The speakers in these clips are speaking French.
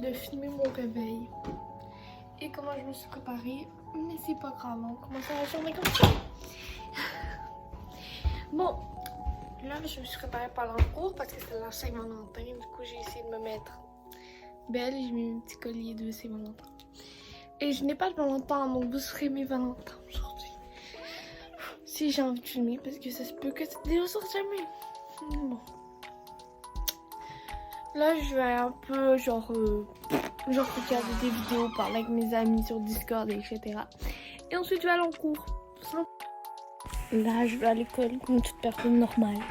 De filmer mon réveil et comment je me suis préparée, mais c'est pas grave, on commence la journée comme ça. Bon, là je me suis préparée par l'encours parce que c'est la Saint-Valentin, du coup j'ai essayé de me mettre belle et j'ai mis un petit collier de Saint-Valentin. Et je n'ai pas de Valentin, donc vous serez mes Valentins aujourd'hui. Si j'ai envie de filmer, parce que ça se peut que cette vidéo sorte jamais. Bon. Là, je vais un peu genre regarder des vidéos, parler avec mes amis sur Discord, etc. Et ensuite, je vais aller en cours. Là, je vais à l'école comme toute personne normale.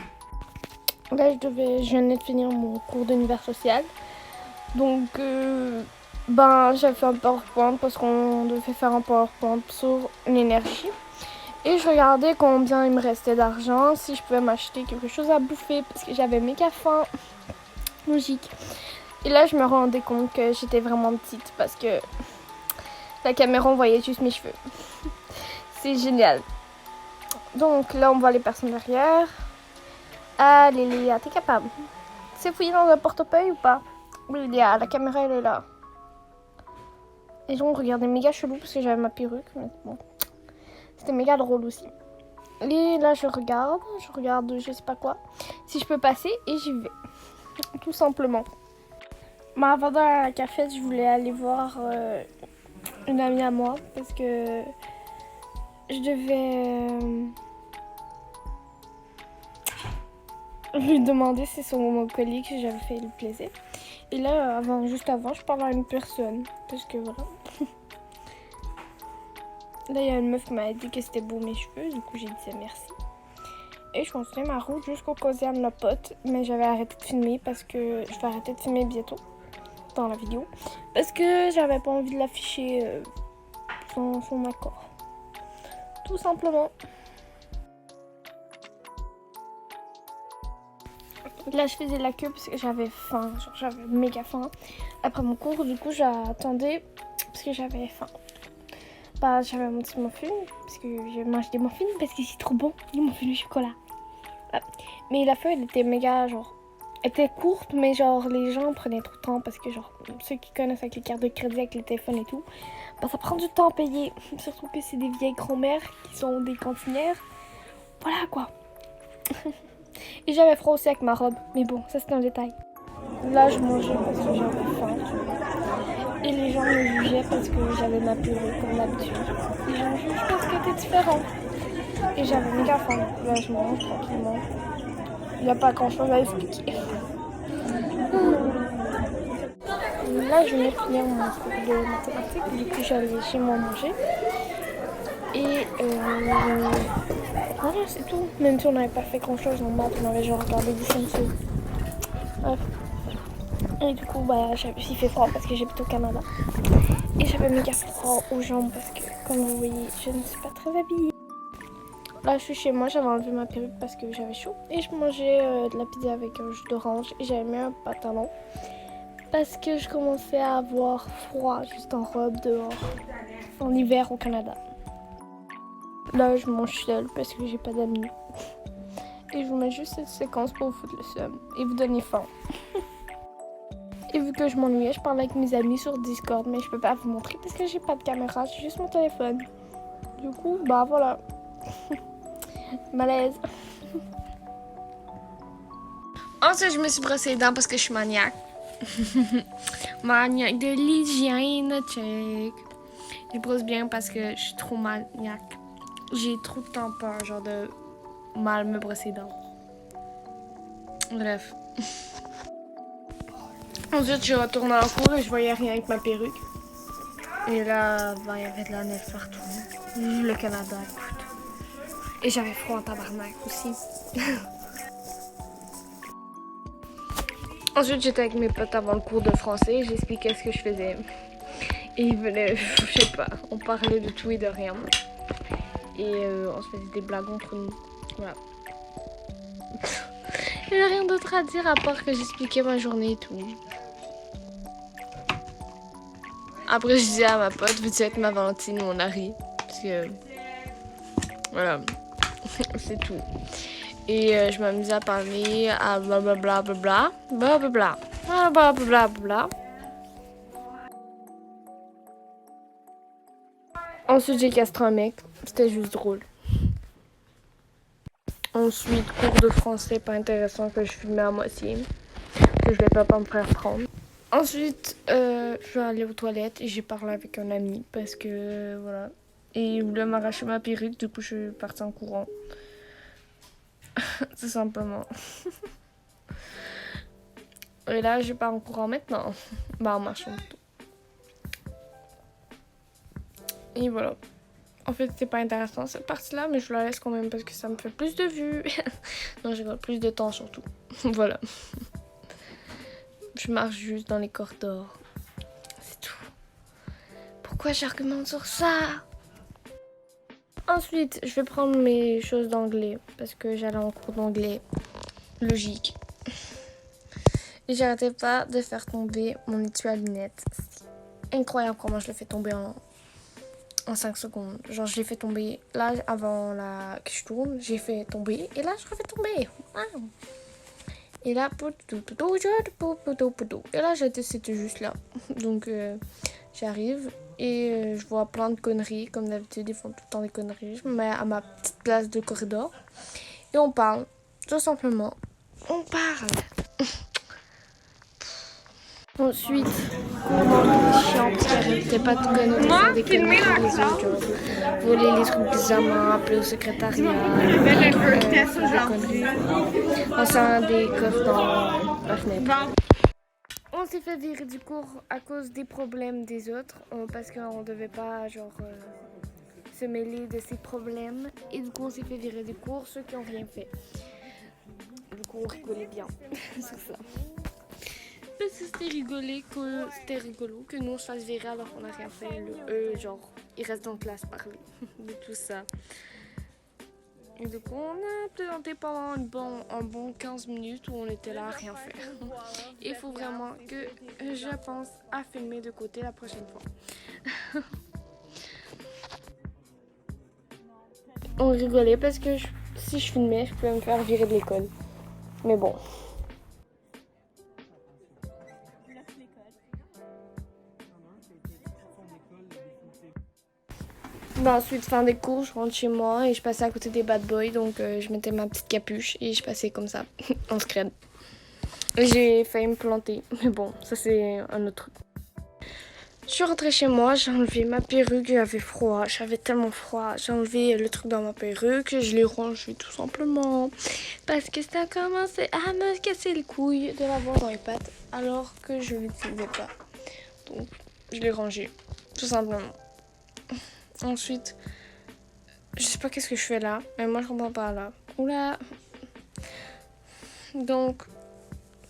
Là, je venais de finir mon cours d'univers social. Donc, j'avais fait un PowerPoint parce qu'on devait faire un PowerPoint sur l'énergie. Et je regardais combien il me restait d'argent, si je pouvais m'acheter quelque chose à bouffer parce que j'avais méga faim. Logique. Et là, je me rendais compte que j'étais vraiment petite parce que la caméra, on voyait juste mes cheveux. C'est génial. Donc là, on voit les personnes derrière. Allez, Léa, t'es capable. C'est fouillé dans un portefeuille ou pas? Oui, Léa, la caméra, elle est là. Et donc, regardez, méga chelou parce que j'avais ma perruque. Mais bon, c'était méga drôle aussi. Et là, je regarde, je sais pas quoi. Si je peux passer et j'y vais. Tout simplement. Avant d'aller à la cafette, je voulais aller voir une amie à moi parce que je devais lui demander si son colis que j'avais fait lui plaisait. Et là, juste avant, je parlais à une personne parce que voilà. Là, il y a une meuf qui m'a dit que c'était beau mes cheveux, du coup j'ai dit merci. Et je continuais ma route jusqu'au casier de ma pote, mais j'avais arrêté de filmer parce que je vais arrêter de filmer bientôt dans la vidéo parce que j'avais pas envie de l'afficher sans son accord. Tout simplement. Là, je faisais la queue parce que j'avais faim, genre j'avais méga faim. Après mon cours, du coup, j'attendais parce que j'avais faim. J'avais mon petit muffin parce que je mange des muffins parce que c'est trop bon, les muffins au chocolat. Mais la feuille, elle était méga, genre, elle était courte, mais genre, les gens prenaient trop de temps parce que, genre, ceux qui connaissent avec les cartes de crédit, avec les téléphones et tout, ça prend du temps à payer. Surtout que c'est des vieilles grand-mères qui sont des cantinières. Voilà, quoi. Et j'avais froid aussi avec ma robe, mais bon, ça c'est un détail. Là, je mangeais parce que j'avais faim. Et les gens me jugeaient parce que j'avais ma purée, comme d'habitude. Les gens me jugent parce que t'es différent. Et j'avais méga faim, là je mange tranquillement. Il n'y a pas grand chose à expliquer. Là je venais de finir mon cours de mathématiques, du coup j'allais chez moi manger. Et voilà, c'est tout. Même si on n'avait pas fait grand chose en maths, on avait genre regardé des Simpsons. Bref. Et du coup il fait froid parce que j'habite au Canada. Et j'avais méga froid aux jambes parce que comme vous voyez je ne suis pas très habillée. Là je suis chez moi, j'avais enlevé ma perruque parce que j'avais chaud. Et je mangeais de la pizza avec un jus d'orange. Et j'avais mis un pantalon parce que je commençais à avoir froid juste en robe dehors. En hiver au Canada. Là je mange seule parce que j'ai pas d'amis. Et je vous mets juste cette séquence pour vous foutre le seum et vous donner faim. Et vu que je m'ennuyais, je parlais avec mes amis sur Discord. Mais je peux pas vous montrer parce que j'ai pas de caméra, j'ai juste mon téléphone. Du coup, voilà. Malaise. Ensuite, je me suis brossé les dents parce que je suis maniaque. Maniaque de l'hygiène, check. Je brosse bien parce que je suis trop maniaque. J'ai trop de temps peur, genre de mal me brosser les dents. Bref. Ensuite, je retourne en cours et je voyais rien avec ma perruque. Et là, il y avait de la neige partout. Le Canada, écoute. Et j'avais froid en tabarnak aussi. Ensuite, j'étais avec mes potes avant le cours de français. J'expliquais ce que je faisais. Et ils venaient, je sais pas, on parlait de tout et de rien. Et on se faisait des blagues entre nous. Voilà. J'ai rien d'autre à dire à part que j'expliquais ma journée et tout. Après, je disais à ma pote, veux-tu être ma Valentine ou on a ri? Parce que, voilà, c'est tout. Et je m'amusais à parler, à blablabla, blablabla, blablabla, blablabla, blablabla. Ensuite, j'ai castré un mec, c'était juste drôle. Ensuite, cours de français pas intéressant que je filmais à moitié, que je vais pas me faire prendre. Ensuite, je suis allée aux toilettes et j'ai parlé avec un ami parce que voilà. Et il voulait m'arracher ma perruque, du coup je suis partie en courant. Tout simplement. Et là, je pars en courant maintenant. Bah, en marchant plutôt. Et voilà. En fait, c'est pas intéressant cette partie-là, mais je la laisse quand même parce que ça me fait plus de vues. Non, j'ai plus de temps surtout. Voilà. Je marche juste dans les corridors. C'est tout. Pourquoi j'argumente sur ça? Ensuite, je vais prendre mes choses d'anglais parce que j'allais en cours d'anglais. Logique. Et j'arrêtais pas de faire tomber mon étui à lunettes. C'est incroyable comment je l'ai fait tomber en 5 secondes. Genre, je l'ai fait tomber là avant que je tourne. J'ai fait tomber et là, je refais tomber. Wow. Et là, et là, c'était juste là. Donc, j'arrive et je vois plein de conneries. Comme d'habitude, ils font tout le temps des conneries. Je me mets à ma petite place de corridor et on parle. Tout simplement, on parle. Ensuite, cours d'anglais chiant parce qu'il arrêtait pas de conneries, faire des conneries les autres, genre voler les trucs d'examen, appeler au secrétariat, faire des conneries, lancer des coffres dans la fenêtre. On s'est fait virer du cours à cause des problèmes des autres, parce qu'on devait pas genre se mêler de ces problèmes, et du coup on s'est fait virer du cours, ceux qui ont rien fait. Du coup on rigolait bien sur ça. Parce que c'était rigolo que nous on se fasse virer alors qu'on n'a rien fait. Eux, genre, ils restent dans la classe parler de tout ça. Et du coup, on a plaisanté pendant un bon 15 minutes où on était là à rien faire. Il faut vraiment que je pense à filmer de côté la prochaine fois. On rigolait parce que si je filmais, je pouvais me faire virer de l'école. Mais bon. Bah, ensuite, fin des cours, je rentre chez moi et je passais à côté des bad boys. Donc, je mettais ma petite capuche et je passais comme ça, en scred. J'ai failli me planter. Mais bon, ça, c'est un autre truc. Je suis rentrée chez moi, j'ai enlevé ma perruque, j'avais froid, j'avais tellement froid. J'ai enlevé le truc dans ma perruque, je l'ai rangé tout simplement. Parce que ça a commencé à me casser les couilles de l'avoir dans les pattes alors que je ne l'utilisais pas. Donc, je l'ai rangé, tout simplement. Ensuite, je sais pas qu'est-ce que je fais là, mais moi je comprends pas là. Oula. Donc,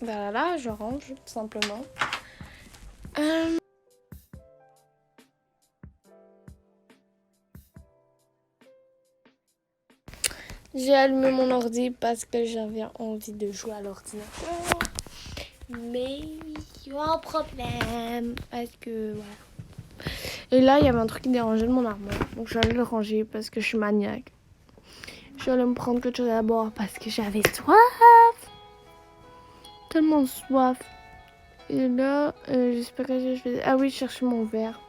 bah là, je range tout simplement. J'ai allumé mon ordi parce que j'avais envie de jouer à l'ordinateur. Mais il y a un problème parce que voilà. Et là, il y avait un truc qui dérangeait de mon armoire. Donc j'allais le ranger parce que je suis maniaque. J'allais me prendre quelque chose à boire parce que j'avais soif. Tellement soif. Et là, je sais pas ce que je faisais. Ah oui, je cherchais mon verre.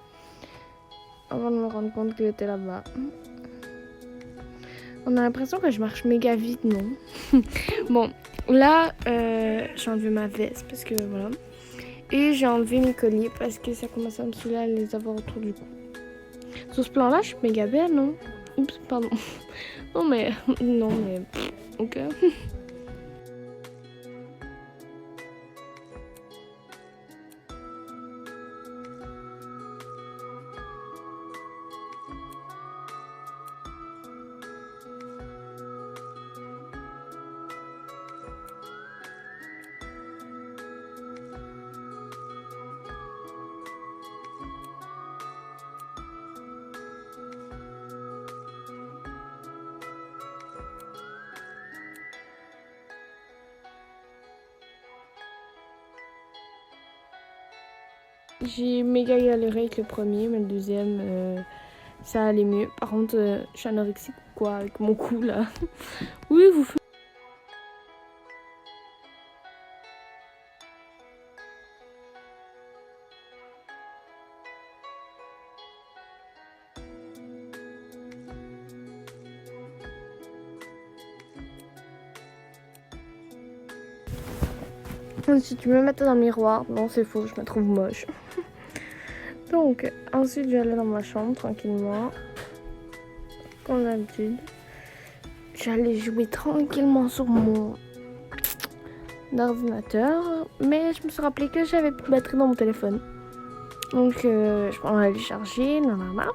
Avant de me rendre compte qu'il était là-bas. On a l'impression que je marche méga vite, non? Bon, là, j'ai enlevé ma veste parce que voilà. Et j'ai enlevé mes colliers parce que ça commençait à me saouler à les avoir autour du cou. Sur ce plan-là, je suis méga belle, non? Oups, pardon. Non mais, ok. J'ai méga galéré avec le premier, mais le deuxième, ça allait mieux. Par contre, je suis anorexique ou quoi avec mon cou là. Oui, vous faites. Si tu me mettais dans le miroir, non c'est faux, je me trouve moche. Donc, ensuite j'allais dans ma chambre tranquillement, comme d'habitude. J'allais jouer tranquillement sur mon ordinateur, mais je me suis rappelé que j'avais plus de batterie dans mon téléphone. Donc, je vais aller le charger, nanana.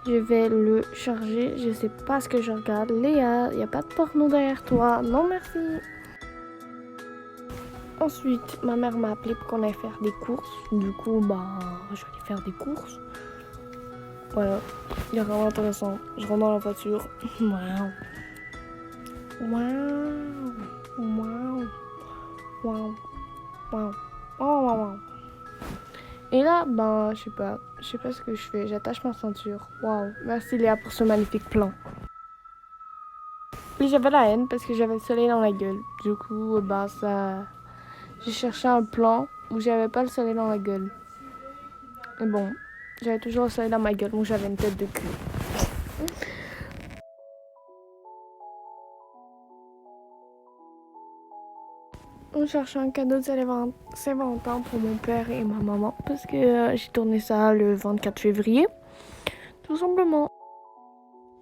Je vais le charger, je sais pas ce que je regarde. Léa, il n'y a pas de porno derrière toi, non merci. Ensuite, ma mère m'a appelé pour qu'on aille faire des courses. Du coup, je vais aller faire des courses. Voilà, il est vraiment intéressant. Je rentre dans la voiture. Waouh. Waouh. Waouh. Waouh. Waouh. Oh, waouh. Et là, je sais pas ce que je fais. J'attache ma ceinture. Waouh. Merci Léa pour ce magnifique plan. Et j'avais la haine parce que j'avais le soleil dans la gueule. Du coup, j'ai cherché un plan où j'avais pas le soleil dans la gueule. Mais bon, j'avais toujours le soleil dans ma gueule, donc j'avais une tête de cul. On cherchait un cadeau de Saint-Valentin pour mon père et ma maman parce que j'ai tourné ça le 24 février. Tout simplement.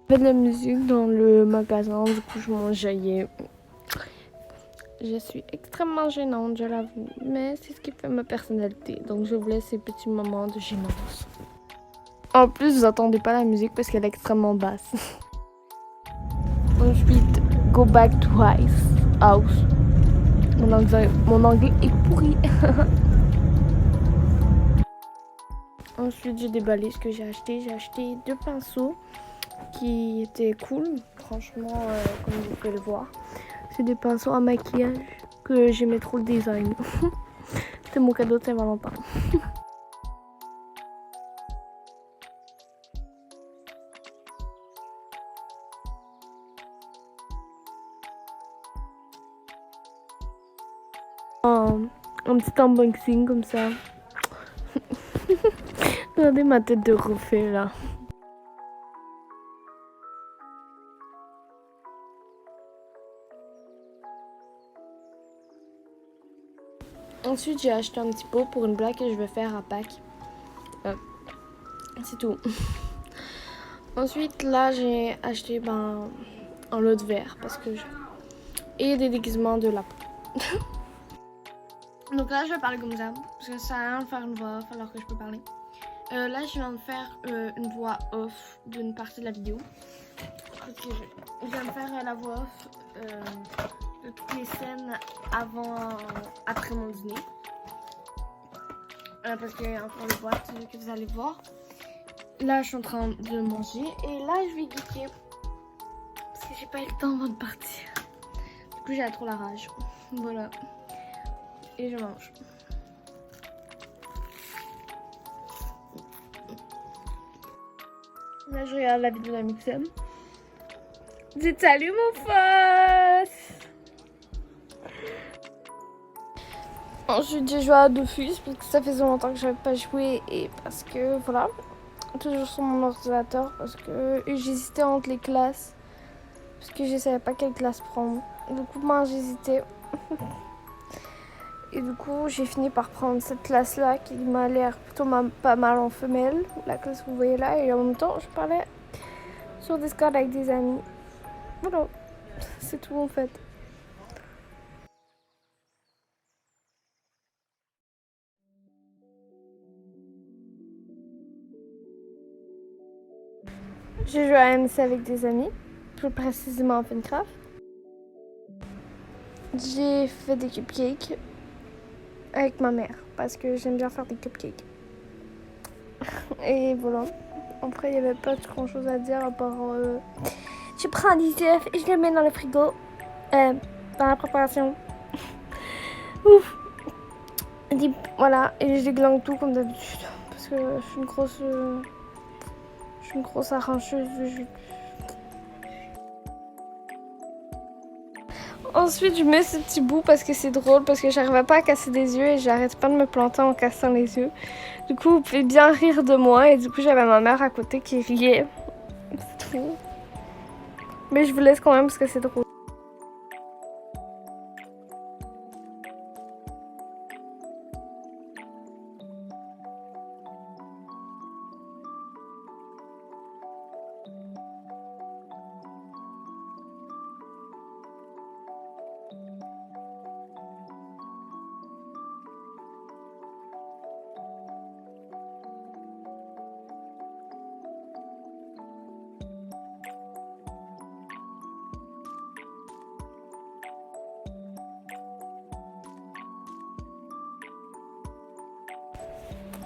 Il y avait de la musique dans le magasin, du coup je m'enjaillais. Je suis extrêmement gênante, je l'avoue, mais c'est ce qui fait ma personnalité, donc je voulais ces petits moments de gênance. En plus, vous n'entendez pas la musique parce qu'elle est extrêmement basse. Ensuite, go back to house. Mon anglais est pourri. Ensuite, j'ai déballé ce que j'ai acheté. J'ai acheté 2 pinceaux qui étaient cool, franchement, comme vous pouvez le voir. C'est des pinceaux à maquillage que j'aimais trop le design. C'était mon cadeau de Saint-Valentin. Un petit unboxing comme ça. Regardez ma tête de refait là. Ensuite, j'ai acheté un petit pot pour une blague que je vais faire à Pâques. C'est tout. Ensuite, là, j'ai acheté un lot de verre parce que et des déguisements de lapin. Donc là, je vais parler comme ça parce que ça sert à rien de faire une voix off alors que je peux parler. Là, je viens de faire une voix off d'une partie de la vidéo. Je viens de faire la voix off de toutes les scènes après mon dîner. Parce qu'il y a encore les boîtes que vous allez voir. Là, je suis en train de manger et là, je vais geeker parce que j'ai pas eu le temps avant de partir. Du coup, j'ai trop la rage. Voilà. Et je mange. Là, je regarde la vidéo d'Amixem. Dites salut mon foss. Ensuite, j'ai joué à Dofus parce que ça faisait longtemps que j'avais pas joué et parce que voilà, toujours sur mon ordinateur parce que j'hésitais entre les classes parce que je savais pas quelle classe prendre. Du coup, moi j'hésitais. Et du coup, j'ai fini par prendre cette classe-là qui m'a l'air plutôt pas mal en femelle, la classe que vous voyez là. Et en même temps, je parlais sur Discord avec des amis. Voilà, c'est tout en fait. J'ai joué à MC avec des amis, plus précisément à Minecraft. J'ai fait des cupcakes avec ma mère parce que j'aime bien faire des cupcakes. Et voilà. Après, il n'y avait pas grand chose à dire à part je prends des œufs et je les mets dans le frigo dans la préparation. Ouf. dip, voilà, et je déglingue tout comme d'habitude. Parce que je suis une grosse arracheuse de jus. Ensuite, je mets ce petit bout parce que c'est drôle, parce que j'arrivais pas à casser des yeux et j'arrête pas de me planter en cassant les yeux. Du coup, vous pouvez bien rire de moi et du coup, j'avais ma mère à côté qui riait. C'est tout. Mais je vous laisse quand même parce que c'est drôle.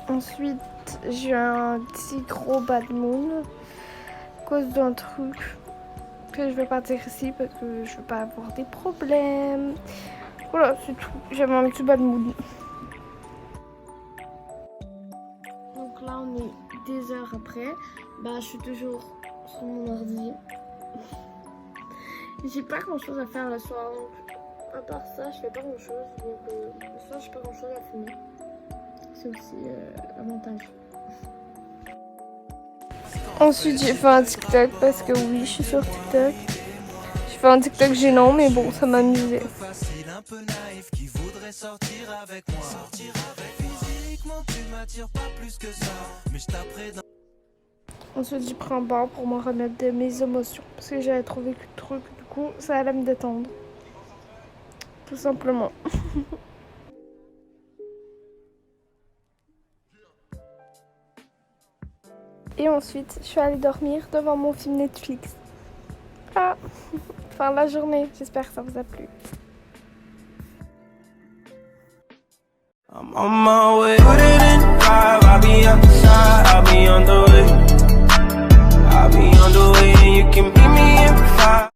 Ensuite, j'ai un petit gros bad mood à cause d'un truc que je vais pas dire ici parce que je veux pas avoir des problèmes. Voilà, c'est tout. J'avais un petit bad mood. Donc là, on est des heures après. Bah, je suis toujours sur mon ordi. J'ai pas grand chose à faire le soir. Donc, à part ça, je fais pas grand chose. Donc, le soir, j'ai pas grand chose à filmer. C'est aussi l'avantage. Ensuite, j'ai fait un TikTok parce que oui, je suis sur TikTok. J'ai fait un TikTok gênant, mais bon, ça m'amusait. Ensuite, j'ai pris un bain pour me remettre de mes émotions parce que j'avais trop vécu de trucs. Du coup, ça allait me détendre. Tout simplement. Et ensuite, je suis allée dormir devant mon film Netflix. Ah, fin de la journée. J'espère que ça vous a plu. I'm on my way. Put it in 5,